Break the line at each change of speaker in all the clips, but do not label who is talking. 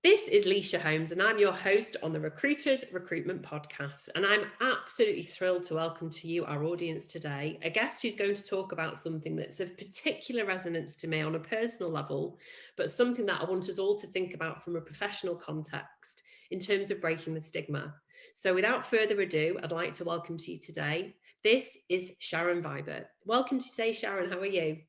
This is Leisha Holmes, and I'm your host on the Recruiters Recruitment Podcast. And I'm absolutely thrilled to welcome to you, our audience today, a guest who's going to talk about something that's of particular resonance to me on a personal level, but something that I want us all to think about from a professional context in terms of breaking the stigma. So without further ado, I'd like to welcome to you today. This is Sharon Vibert. Welcome to today, Sharon. How are you?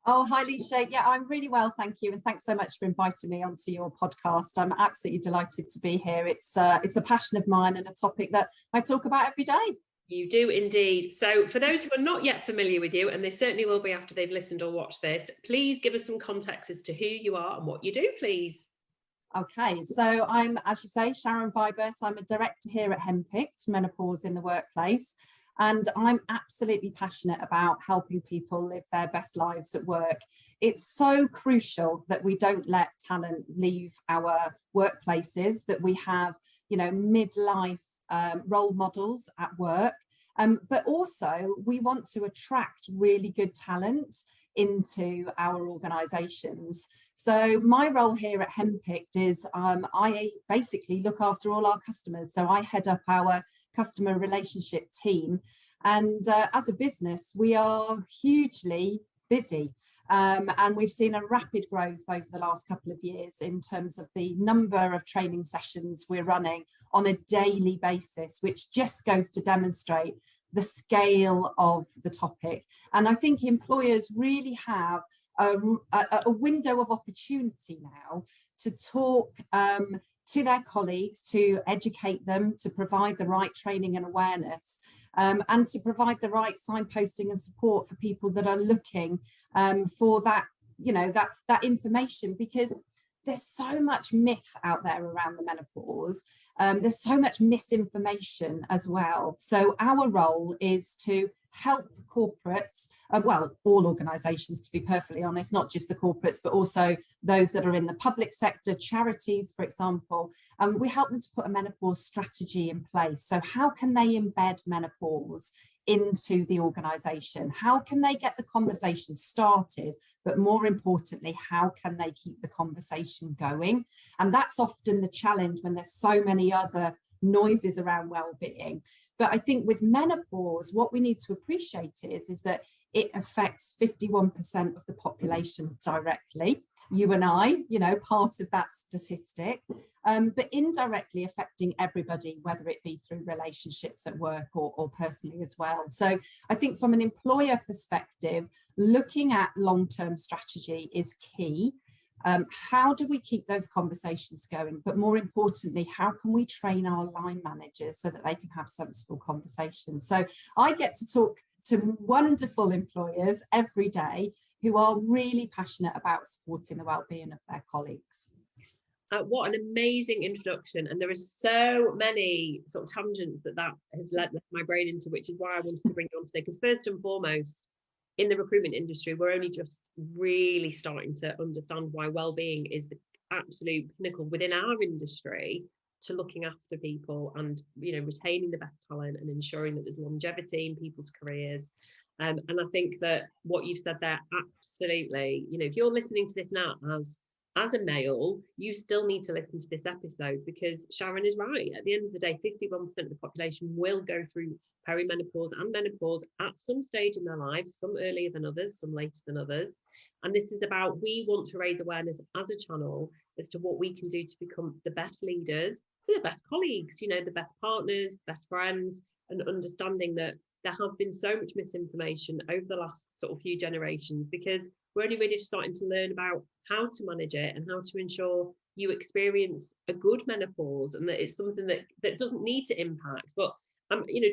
Oh, hi, Leisha. Yeah, I'm really well, thank you. And thanks so much for inviting me onto your podcast. I'm absolutely delighted to be here. It's a passion of mine and a topic that I talk about every day.
You do indeed. So for those who are not yet familiar with you, and they certainly will be after they've listened or watched this, please give us some context as to who you are and what you do, please.
Okay, so I'm, as you say, Sharon Vibert. I'm a director here at Henpicked, Menopause in the Workplace. And I'm absolutely passionate about helping people live their best lives at work. It's so crucial that we don't let talent leave our workplaces, that we have, midlife role models at work. But also we want to attract really good talent into our organisations. So my role here at Henpicked is I basically look after all our customers. So I head up our customer relationship team. And as a business, we are hugely busy. And we've seen a rapid growth over the last couple of years in terms of the number of training sessions we're running on a daily basis, which just goes to demonstrate the scale of the topic. And I think employers really have a window of opportunity now to talk to their colleagues, to educate them, to provide the right training and awareness, and to provide the right signposting and support for people that are looking for that, that information, because there's so much myth out there around the menopause. There's so much misinformation as well. So our role is to help corporates, all organisations, to be perfectly honest, not just the corporates, but also those that are in the public sector, charities, for example. We help them to put a menopause strategy in place. So how can they embed menopause into the organisation? How can they get the conversation started? But more importantly, how can they keep the conversation going? And that's often the challenge when there's so many other noises around well-being. But I think with menopause, what we need to appreciate is that it affects 51% of the population directly. You and I, part of that statistic, but indirectly affecting everybody, whether it be through relationships at work or personally as well. So I think from an employer perspective, looking at long-term strategy is key. How do we keep those conversations going? But more importantly, how can we train our line managers so that they can have sensible conversations? So I get to talk to wonderful employers every day who are really passionate about supporting the well-being of their colleagues.
What an amazing introduction. And there are so many sort of tangents that has led my brain into, which is why I wanted to bring you on today. Because first and foremost, in the recruitment industry, we're only just really starting to understand why well-being is the absolute pinnacle within our industry to looking after people and, retaining the best talent and ensuring that there's longevity in people's careers. And I think that what you've said there, absolutely, if you're listening to this now as a male, you still need to listen to this episode, because Sharon is right. At the end of the day, 51% of the population will go through perimenopause and menopause at some stage in their lives, some earlier than others, some later than others. And this is about, we want to raise awareness as a channel as to what we can do to become the best leaders, the best colleagues, the best partners, best friends, and understanding that there has been so much misinformation over the last sort of few generations, because we're only really starting to learn about how to manage it and how to ensure you experience a good menopause, and that it's something that doesn't need to impact. But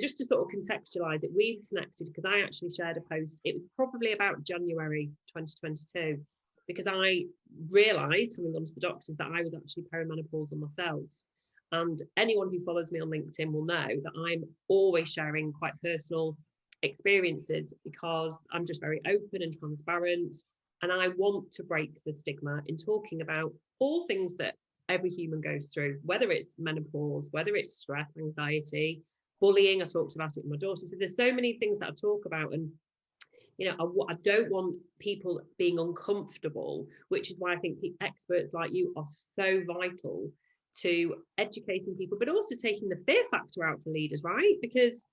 just to sort of contextualize it, we've connected because I actually shared a post. It was probably about January 2022, because I realised, having gone to the doctors, that I was actually perimenopausal myself. And anyone who follows me on LinkedIn will know that I'm always sharing quite personal experiences, because I'm just very open and transparent. And I want to break the stigma in talking about all things that every human goes through, whether it's menopause, whether it's stress, anxiety, bullying. I talked about it with my daughter. So there's so many things that I talk about. And You know, I don't want people being uncomfortable, which is why I think experts like you are so vital to educating people, but also taking the fear factor out for leaders, right? Because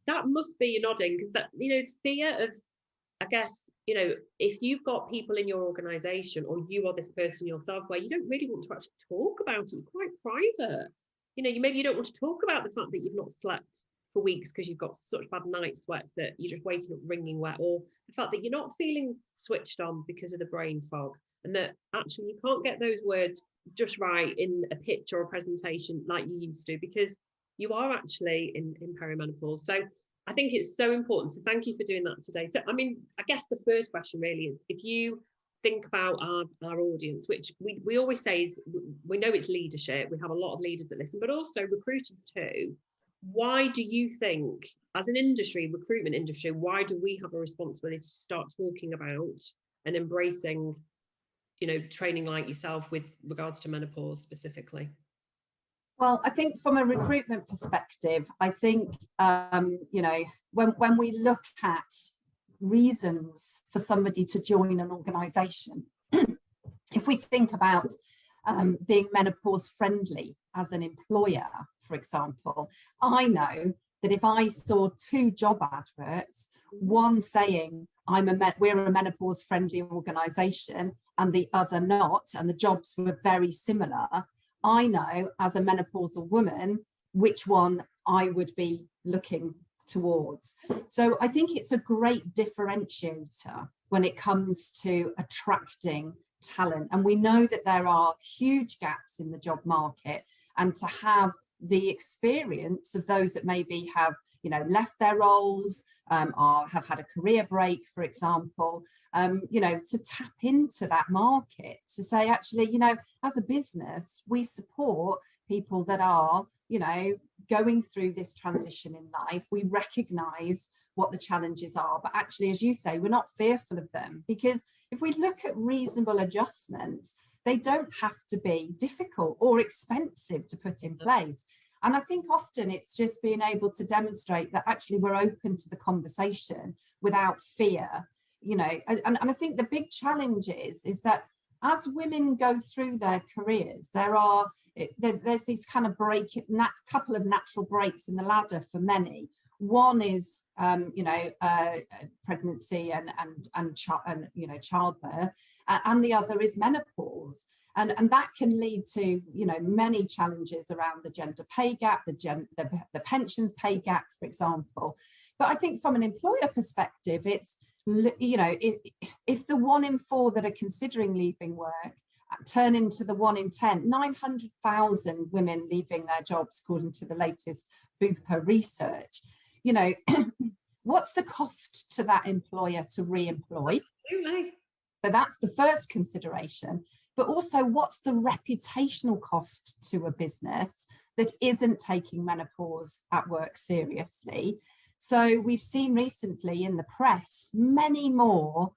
that must be a nodding, because that, you know, fear of, I guess, you know, if you've got people in your organization, or you are this person yourself where you don't really want to actually talk about it, you're quite private. You know, you don't want to talk about the fact that you've not slept for weeks because you've got such bad night sweats that you're just waking up wringing wet, or the fact that you're not feeling switched on because of the brain fog, and that actually you can't get those words just right in a pitch or a presentation like you used to, because you are actually in perimenopause. So I think it's so important. So thank you for doing that today. So, I mean, I guess the first question really is, if you think about our audience, which we always say is, we know it's leadership, we have a lot of leaders that listen, but also recruiters too. Why do you think, as an industry, recruitment industry, why do we have a responsibility to start talking about and embracing, you know, training like yourself with regards to menopause specifically?
Well, I think from a recruitment perspective, I think, you know, when we look at reasons for somebody to join an organisation, if we think about being menopause friendly as an employer, for example, I know that if I saw 2 job adverts, one saying we're a menopause friendly organisation and the other not, and the jobs were very similar, I know as a menopausal woman which one I would be looking towards. So I think it's a great differentiator when it comes to attracting talent. And we know that there are huge gaps in the job market, and to have the experience of those that maybe have, you know, left their roles, or have had a career break, for example, you know, to tap into that market, to say, actually, you know, as a business, we support people that are, you know, going through this transition in life. We recognize what the challenges are, but actually, as you say, we're not fearful of them, because if we look at reasonable adjustments, they don't have to be difficult or expensive to put in place. And I think often it's just being able to demonstrate that actually we're open to the conversation without fear, you know. And I think the big challenge is that as women go through their careers, there's these kind of couple of natural breaks in the ladder for many. One is, you know, pregnancy and you know, childbirth, and the other is menopause. And that can lead to, you know, many challenges around the gender pay gap, the pensions pay gap, for example. But I think from an employer perspective, it's, you know, if the 1 in 4 that are considering leaving work turn into the 1 in 10, 900,000 women leaving their jobs, according to the latest Bupa research, you know, what's the cost to that employer to re-employ? So that's the first consideration. But also, what's the reputational cost to a business that isn't taking menopause at work seriously? So we've seen recently in the press many more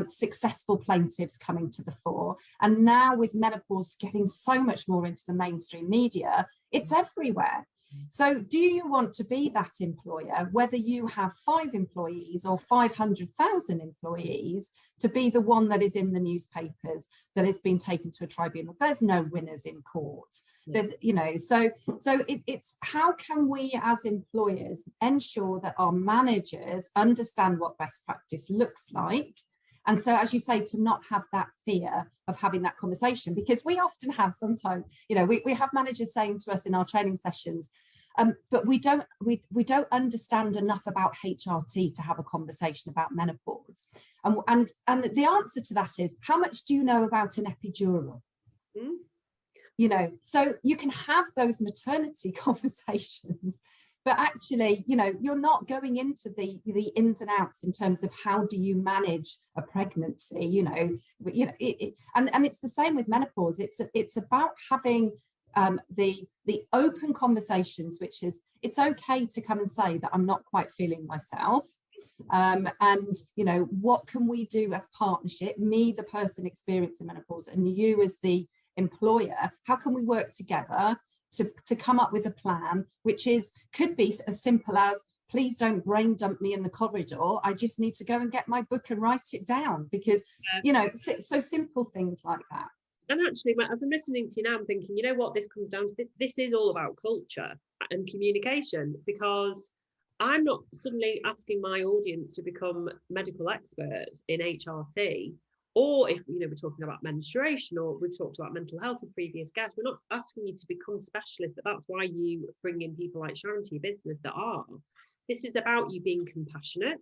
successful plaintiffs coming to the fore. And now with menopause getting so much more into the mainstream media, it's everywhere. So do you want to be that employer, whether you have 5 employees or 500,000 employees, to be the one that is in the newspapers, that has been taken to a tribunal? There's no winners in court. Yeah. You know, so it's how can we as employers ensure that our managers understand what best practice looks like? And so, as you say, to not have that fear of having that conversation, because we often have sometimes, you know, we have managers saying to us in our training sessions, but we don't understand enough about HRT to have a conversation about menopause. And the answer to that is, how much do you know about an epidural? Mm. You know, so you can have those maternity conversations, but actually, you know, you're not going into the ins and outs in terms of how do you manage a pregnancy, you know, and it's the same with menopause. It's about having the open conversations, which is, it's okay to come and say that I'm not quite feeling myself. And, you know, what can we do as partnership, me, the person experiencing menopause, and you as the employer? How can we work together to come up with a plan, which could be as simple as, please don't brain dump me in the corridor. I just need to go and get my book and write it down, because, you know, so simple things like that.
And actually, as I'm listening to you now, I'm thinking, you know what, this comes down to this is all about culture and communication, because I'm not suddenly asking my audience to become medical experts in HRT, or if, you know, we're talking about menstruation, or we've talked about mental health with previous guests, we're not asking you to become specialists, but that's why you bring in people like Sharon to your business that are. This is about you being compassionate,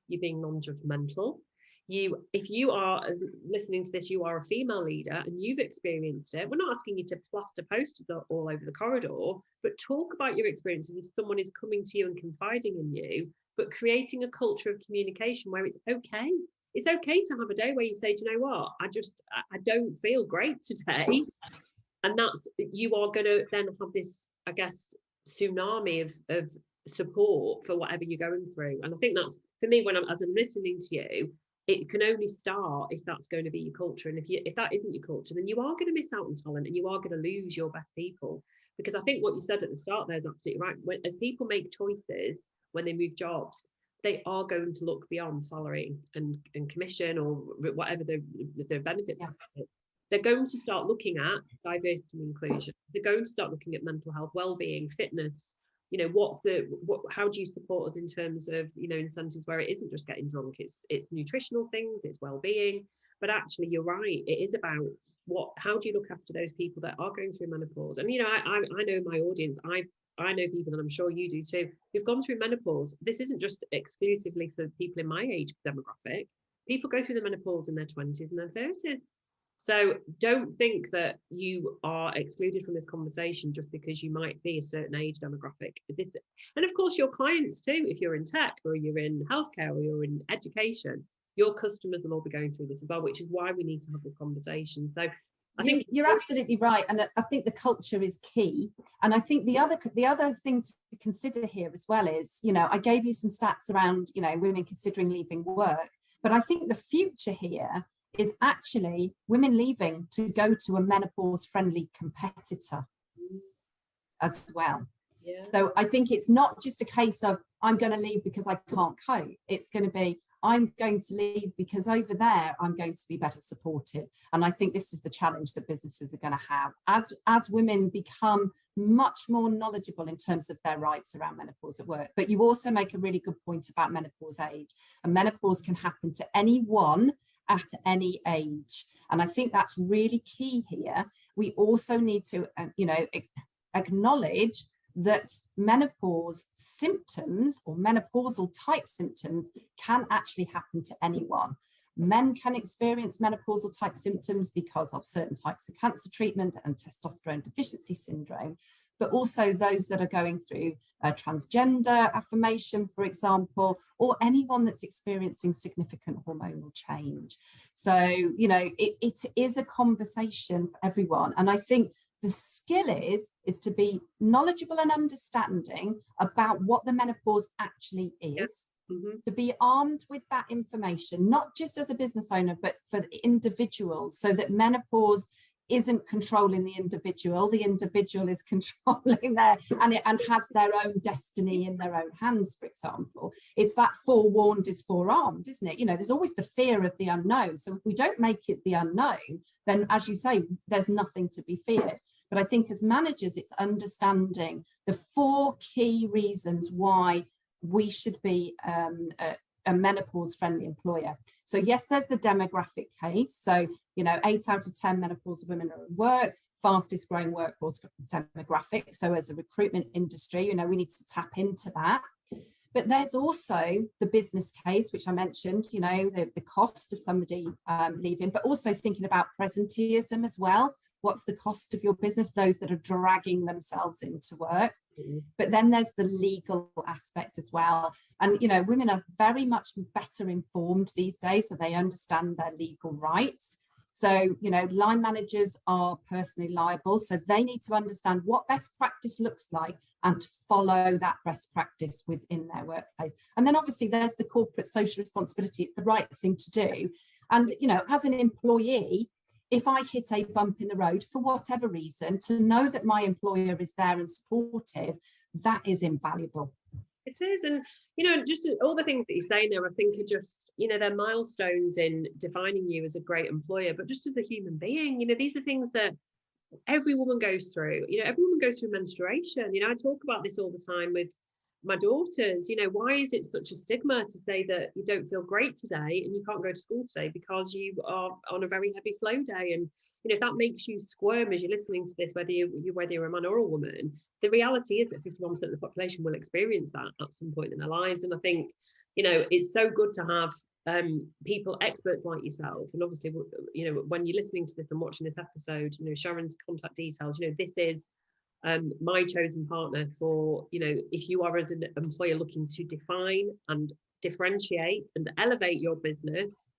you being non-judgmental. If you are, as listening to this, you are a female leader and you've experienced it, we're not asking you to plaster posters all over the corridor, but talk about your experiences if someone is coming to you and confiding in you, but creating a culture of communication where it's okay. It's okay to have a day where you say, do you know what, I don't feel great today. And that's, you are going to then have this, I guess, tsunami of support for whatever you're going through. And I think that's, for me, as I'm listening to you, it can only start if that's going to be your culture. And if that isn't your culture, then you are going to miss out on talent and you are going to lose your best people. Because I think what you said at the start there is absolutely right. As people make choices when they move jobs, they are going to look beyond salary and commission or whatever their benefits are. They're going to start looking at diversity and inclusion. They're going to start looking at mental health, well-being, fitness. You know, how do you support us in terms of, you know, incentives where it isn't just getting drunk, it's nutritional things, it's well-being. But actually, you're right, it is about how do you look after those people that are going through menopause? And, you know, I know my audience, I know people, and I'm sure you do too, who've gone through menopause. This isn't just exclusively for people in my age demographic. People go through the menopause in their 20s and their 30s. So don't think that you are excluded from this conversation just because you might be a certain age demographic. And of course, your clients too, if you're in tech or you're in healthcare or you're in education, your customers will all be going through this as well, which is why we need to have this conversation. So I think
you're absolutely right. And I think the culture is key. And I think the other thing to consider here as well is, you know, I gave you some stats around, you know, women considering leaving work, but I think the future here is actually women leaving to go to a menopause friendly competitor as well. Yeah. So I think it's not just a case of I'm going to leave because I can't cope. It's going to be I'm going to leave because over there I'm going to be better supported. And I think this is the challenge that businesses are going to have as women become much more knowledgeable in terms of their rights around menopause at work. But you also make a really good point about menopause age, and menopause can happen to anyone at any age. And I think that's really key here. We also need to, you know, acknowledge that menopause symptoms or menopausal type symptoms can actually happen to anyone. Men can experience menopausal type symptoms because of certain types of cancer treatment and testosterone deficiency syndrome, but also those that are going through transgender affirmation, for example, or anyone that's experiencing significant hormonal change. So, you know, it is a conversation for everyone. And I think the skill is to be knowledgeable and understanding about what the menopause actually is, to be armed with that information, not just as a business owner, but for the individuals, so that menopause isn't controlling the individual is controlling and has their own destiny in their own hands, for example. It's that forewarned is forearmed, isn't it? You know, there's always the fear of the unknown. So if we don't make it the unknown, then as you say, there's nothing to be feared. But I think as managers, it's understanding the 4 key reasons why we should be a menopause friendly employer. So yes, there's the demographic case. So, you know, 8 out of 10 menopausal women are in work, fastest growing workforce demographic. So as a recruitment industry, you know, we need to tap into that. But there's also the business case, which I mentioned, you know, the cost of somebody leaving, but also thinking about presenteeism as well. What's the cost of your business? Those that are dragging themselves into work. But then there's the legal aspect as well. And, you know, women are very much better informed these days, so they understand their legal rights. So, you know, line managers are personally liable, so they need to understand what best practice looks like and follow that best practice within their workplace. And then obviously there's the corporate social responsibility. It's the right thing to do. And, you know, as an employee, if I hit a bump in the road for whatever reason, to know that my employer is there and supportive, that is invaluable.
It is. And, just all the things that you're saying there, I think are just, they're milestones in defining you as a great employer, but just as a human being. These are things that every woman goes through. Every woman goes through menstruation. I talk about this all the time with my daughters. Why is it such a stigma to say that you don't feel great today and you can't go to school today because you are on a very heavy flow day? And if that makes you squirm as you're listening to this, whether you're a man or a woman, the reality is that 51% of the population will experience that at some point in their lives. And I think it's so good to have people, experts like yourself. And obviously, when you're listening to this and watching this episode, Sharon's contact details, this is my chosen partner for, if you are as an employer looking to define and differentiate and elevate your business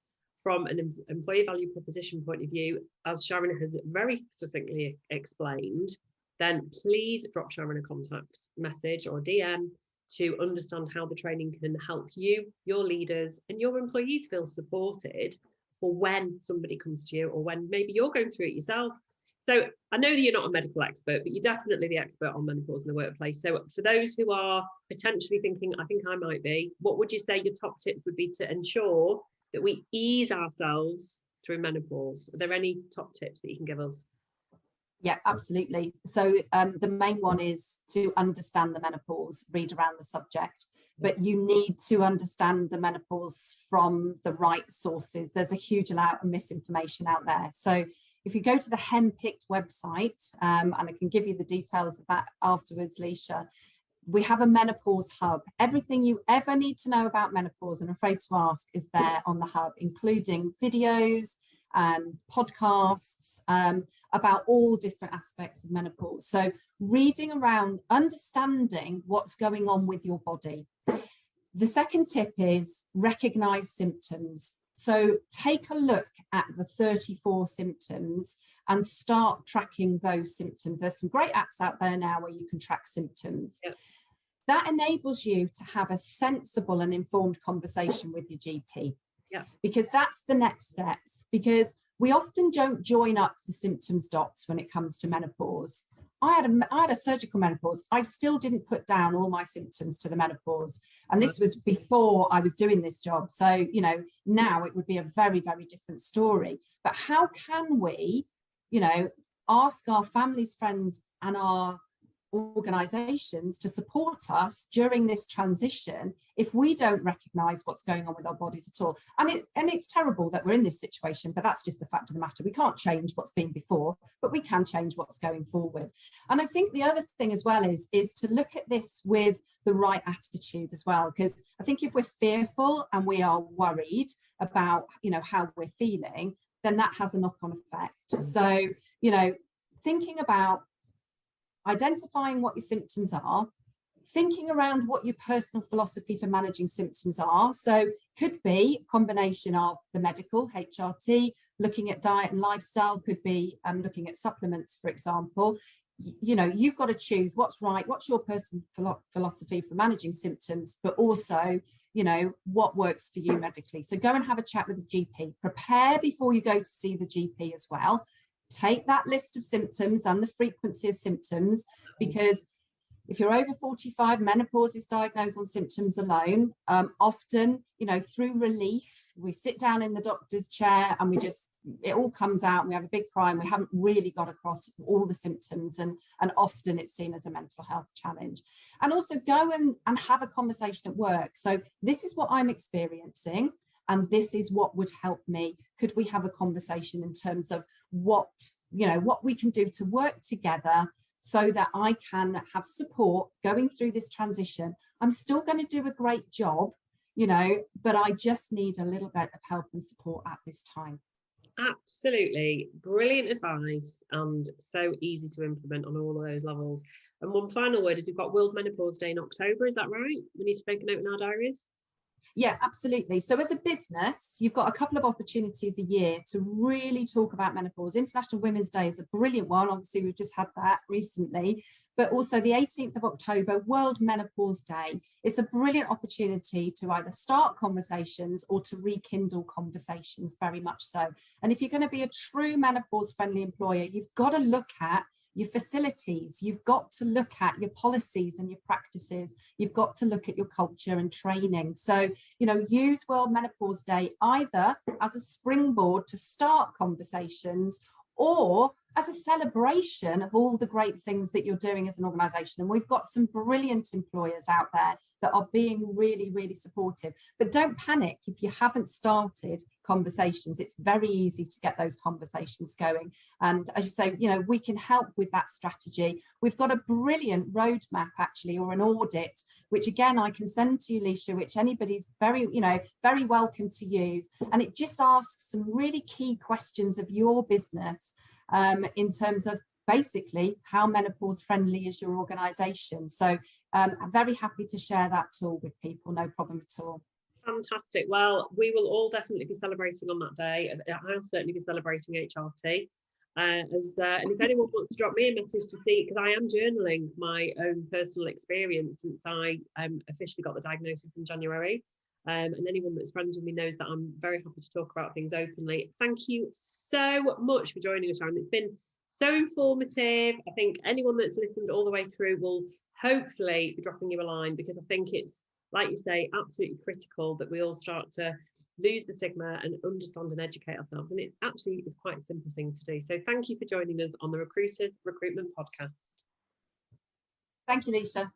from an employee value proposition point of view, as Sharon has very succinctly explained, then please drop Sharon a contact message or DM to understand how the training can help you, your leaders, and your employees feel supported for when somebody comes to you or when maybe you're going through it yourself. So I know that you're not a medical expert, but you're definitely the expert on menopause in the workplace. So for those who are potentially thinking, I think I might be, what would you say your top tips would be to ensure that we ease ourselves through menopause? Are there any top tips that you can give us?
Yeah, absolutely. So the main one is to understand the menopause, read around the subject, but you need to understand the menopause from the right sources. There's a huge amount of misinformation out there. So if you go to the Henpicked website, and I can give you the details of that afterwards, Leisha, we have a menopause hub. Everything you ever need to know about menopause, and afraid to ask, is there on the hub, including videos and podcasts about all different aspects of menopause. So reading around, understanding what's going on with your body. The second tip is recognize symptoms. So take a look at the 34 symptoms and start tracking those symptoms. There's some great apps out there now where you can track symptoms. Yep. That enables you to have a sensible and informed conversation with your GP. Yeah. Because that's the next steps, because we often don't join up the symptoms dots when it comes to menopause. I had a surgical menopause. I still didn't put down all my symptoms to the menopause. And this was before I was doing this job. So, now it would be a very, very different story. But how can we, ask our families, friends, and our organizations to support us during this transition if we don't recognize what's going on with our bodies at all? And it's terrible that we're in this situation, but that's just the fact of the matter. We can't change what's been before, but we can change what's going forward. And I think the other thing as well is to look at this with the right attitude as well, because I think if we're fearful and we are worried about how we're feeling, then that has a knock-on effect. So thinking about identifying what your symptoms are, thinking around what your personal philosophy for managing symptoms are. So could be a combination of the medical, HRT, looking at diet and lifestyle, could be looking at supplements, for example. You've got to choose what's right, what's your personal philosophy for managing symptoms, but also, what works for you medically. So go and have a chat with the GP. Prepare before you go to see the GP as well. Take that list of symptoms and the frequency of symptoms, because if you're over 45, menopause is diagnosed on symptoms alone. Often, through relief, we sit down in the doctor's chair and it all comes out and we have a big cry and we haven't really got across all the symptoms, and often it's seen as a mental health challenge. And also go and have a conversation at work. So this is what I'm experiencing, and this is what would help me. Could we have a conversation in terms of what we can do to work together so that I can have support going through this transition? I'm still going to do a great job, but I just need a little bit of help and support at this time.
Absolutely. Brilliant advice, and so easy to implement on all of those levels. And one final word is we've got World Menopause Day in October. Is that right? We need to make a note in our diaries.
Yeah, absolutely. So as a business, you've got a couple of opportunities a year to really talk about menopause. International Women's Day is a brilliant one. Obviously, we've just had that recently, but also the 18th of October, World Menopause Day. It's a brilliant opportunity to either start conversations or to rekindle conversations, very much so. And if you're going to be a true menopause friendly employer, you've got to look at your facilities. You've got to look at your policies and your practices. You've got to look at your culture and training. So, you know, use World Menopause Day either as a springboard to start conversations, or as a celebration of all the great things that you're doing as an organisation. And we've got some brilliant employers out there that are being really, really supportive. But don't panic if you haven't started conversations. It's very easy to get those conversations going. And as you say, you know, we can help with that strategy. We've got a brilliant roadmap actually, or an audit, which again, I can send to you, Leisha, which anybody's very, you know, very welcome to use. And it just asks some really key questions of your business in terms of basically how menopause friendly is your organisation. So I'm very happy to share that tool with people, no problem at all.
Fantastic. Well, we will all definitely be celebrating on that day. I'll certainly be celebrating HRT. And if anyone wants to drop me a message to see, because I am journaling my own personal experience since I officially got the diagnosis in January. And anyone that's friends with me knows that I'm very happy to talk about things openly. Thank you so much for joining us, Sharon. It's been so informative. I think anyone that's listened all the way through will hopefully be dropping you a line, because I think it's, like you say, absolutely critical that we all start to lose the stigma and understand and educate ourselves. And it actually is quite a simple thing to do. So thank you for joining us on the Recruiters Recruitment Podcast.
Thank you, Leisha.